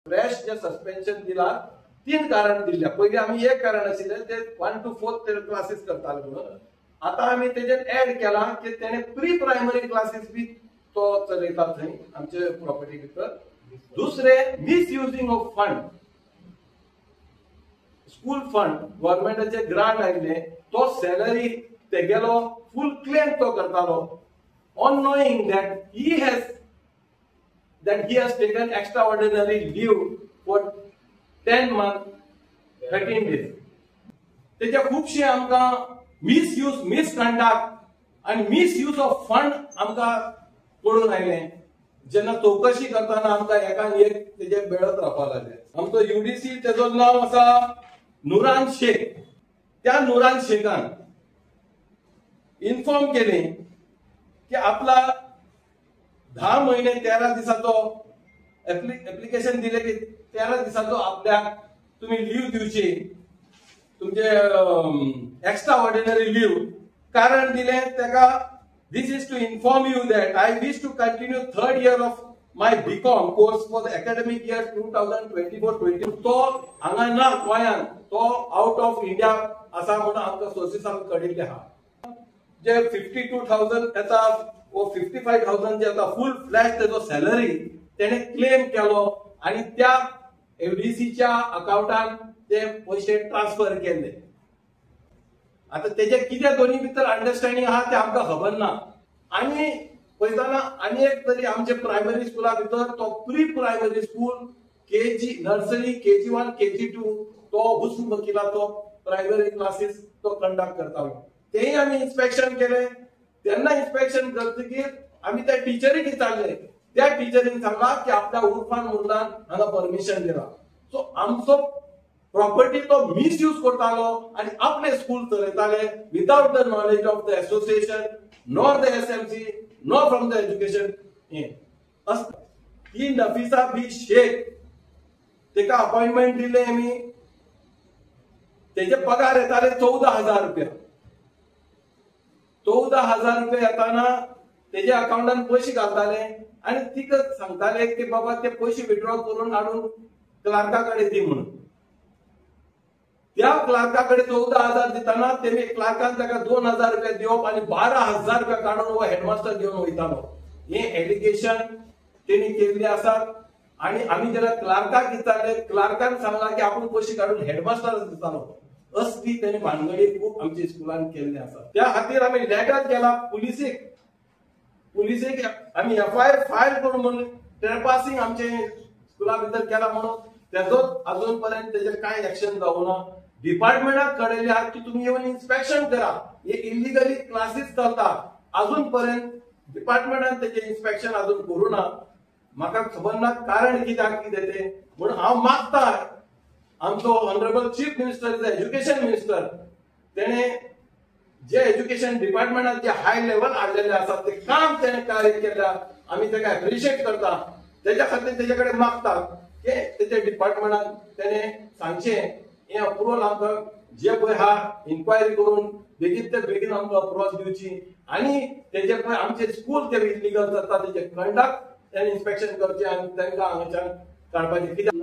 Fresh जे suspension दिला 3 कारण दिल्या. पहिले आम्ही एक कारण आशिल्ले ते 1 to 4 क्लासेस करताले म्हणून. आता आम्ही तेजेर ऍड केला की त्याने प्री प्रायमरी क्लासेस बी तो चलयता थंय आमचे प्रॉपर्टी भितर. दुसरे misusing of fund, school fund गव्हर्नमेंटाचे ग्रांट आयले तो सॅलरी तेगेलो फुल क्लेम तो करतालो on knowing that he has taken extraordinary leave for 10 months 13 days. तेजे खूबशे आमकां मिसयूज, मिसकंडक्ट आणि मिसयूज ऑफ फंड आमकां पळून आयले. जेन्ना चौकशी करताना आमकां एकान एक तेजे बेळत रावपाक लागले. आमचो यूडीसी तेजो नाव आसा नुरान शेख. त्या नुरान शेखान इन्फॉर्म केले की आपला 10 महिने 13 दिसाचो ऍप्लिकेशन दिले की 13 दिसाचो आपल्याक तुम्ही लीव दिवची, तुमचे एक्स्ट्रा ऑर्डिनरी लीव. कारण दिले तेका, this is to inform you that I wish to continue 3rd year of my BCom course for the academic year 2024-25. तो हांगा ना गोंयान, तो आउट ऑफ इंडिया आसा म्हणून आमकां सोर्सिसान कळिल्ले आहा. जे 52,000 येता वो 55,000 जे येता फुल फ्लॅट तेजो सॅलरी तेणे क्लेम केलो आणि त्या एफडीसीच्या अकाउंटान ते पैसे ट्रान्सफर केले. आता तेजे कितें दोन्ही भितर अंडरस्टँडिंग आहा ते आमकां खबर ना. आणि पळयताना आनी एक तरी आमचे प्रायमरी स्कुला भितर तो pre primary school KG nursery KG1 KG2 तो हुस्न वकिला तो प्रायमरी क्लासेस तो कंडक्ट करतालो. तेही आम्ही इन्स्पेक्शन केले. त्यांना इन्स्पेक्शन करतकीर आम्ही त्या टीचरीक विचारले. त्या टीचरीन सांगला की आपल्या उर्फान मुर्दान हांगा परमिशन दिला. सो आमचो प्रॉपर्टी तो मिसयूज करतालो आणि आपले स्कूल चलयताले without the knowledge of the association nor the SMC nor from the education. ही नफिसा बी शेख तेका अपॉइंटमेंट दिले आम्ही. तेजे पगार येताले 14,000 रुपया. 14,000 रुपये येताना तेजे अकाउंटान पैसे घालताले आणि तिका सांगताले की बाबा ते पैसे विड्रॉ करून हाडून क्लार्काकडे दी म्हणून. त्या क्लार्काकडे 14,000 दिताना तेणे क्लार्कान ताका 2,000 रुपये दिवप आणि 12,000 रुपये काढून वो हेडमास्टर घेऊन वयतालो. हे एलिगेशन तेणी केल्ले आसात. आणि आम्ही जेन्ना क्लार्काक विचारले, क्लार्कान सांगला की आपण पैसे काढून हेडमास्टर दितालो. असली त्यांनी भानगडी खूप आमच्या स्कुलान केल्ले आसा. त्या खातीर आम्ही लेटर केला पुलिसेक आम्ही FIR फायल करून म्हणून ट्रेपासिंग आमचे स्कुला भितर केला म्हणून तेजो अजून पर्यंत तेजेर काय ऍक्शन जावना. डिपार्टमेंटाक कळयले आहात की तुम्ही येऊन इन्स्पेक्शन करा. हे इलिगली क्लासेस चलता. अजून पर्यंत डिपार्टमेंटान तेजे इन्स्पेक्शन अजून करू ना. म्हाका खबर ना कारण कित्याक कितें ते. म्हणून हांव मागता आमचो honourable chief minister is education minister तेणे जे एज्युकेशन डिपार्टमेंटात जे हाय लेवल हाडलेले आसात ते काम तेणे कार्य केल्या आम्ही तेका एप्रिशिएट करता. तेज्या खातीर तेजेकडे मागता की तेजे डिपार्टमेंटान तेणे सांगचे हे अप्रुवल आमकां जे पळय हा इन्क्वायरी करून बेगीन ते बेगीन आमकां अप्रुवल दिवची आणि तेजे पळय आमचे स्कूल ते इलिगल जाता तेजे कंडक्ट तेणे इन्स्पेक्शन करचे आणि तांकां हांगाच्यान काडपाचे. कित्याक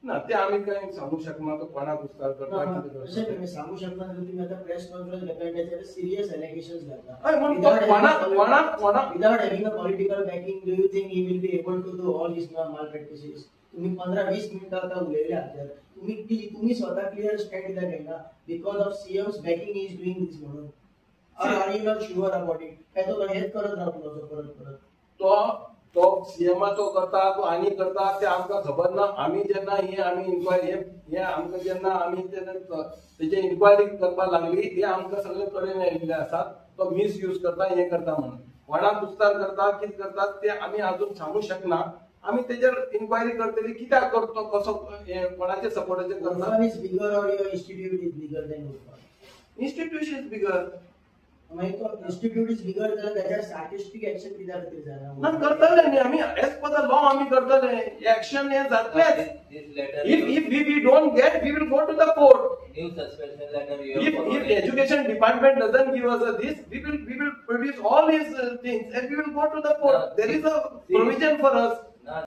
ना ते आम्ही काही सांगू शकना. तो कोणाक हुस्कार करता सांगू शकना. तुम्ही आता प्रेस कॉन्फरन्स घेता त्याच्यावर सिरियस एलिगेशन्स घालता. Without having a political backing do you think he will be able to do all this malpractices. तुम्ही 15-20 मिनिटं आता उलयले आहात. तुम्ही स्वतः क्लिअर स्टँड कित्याक घेयना because of CM's backing is doing this म्हणून. Are you not sure about it? काय तो हेच करत रावतलो परत तो CM तो करता तो आणि करता ते आमकां खबर ना. आम्ही जेन्ना आम्ही इन्क्वायरी हे आमकां जेन्ना आम्ही तेजे इन्क्वायरी करपाक लागली हे आमकां सगळे कडेन आयिल्ले आसात. तो मिसयूज करता हे करता म्हणून. कोणाक उस्तार करता कितें करतात ते आम्ही अजून सांगू शकना. आम्ही तेजेर इन्क्वायरी करतली कित्याक करतो कसो कोणाचे सपोर्टाचे करता. Is bigger or your institute is bigger than institute is bigger. मागीर तो इंस्टिट्यूट इज बिगर जाल्यार त्याच्या स्टॅटिस्टिक एक्शन कित्याक खातीर ना जायना करतले न्ही आमी एज पर द लॉ आमी करतले एक्शन हे जातलेच This letter. if we don't get we will go to the court New suspension letter. You if have if education department doesn't give us this we will produce all these things and we will go to the court there is a provision for us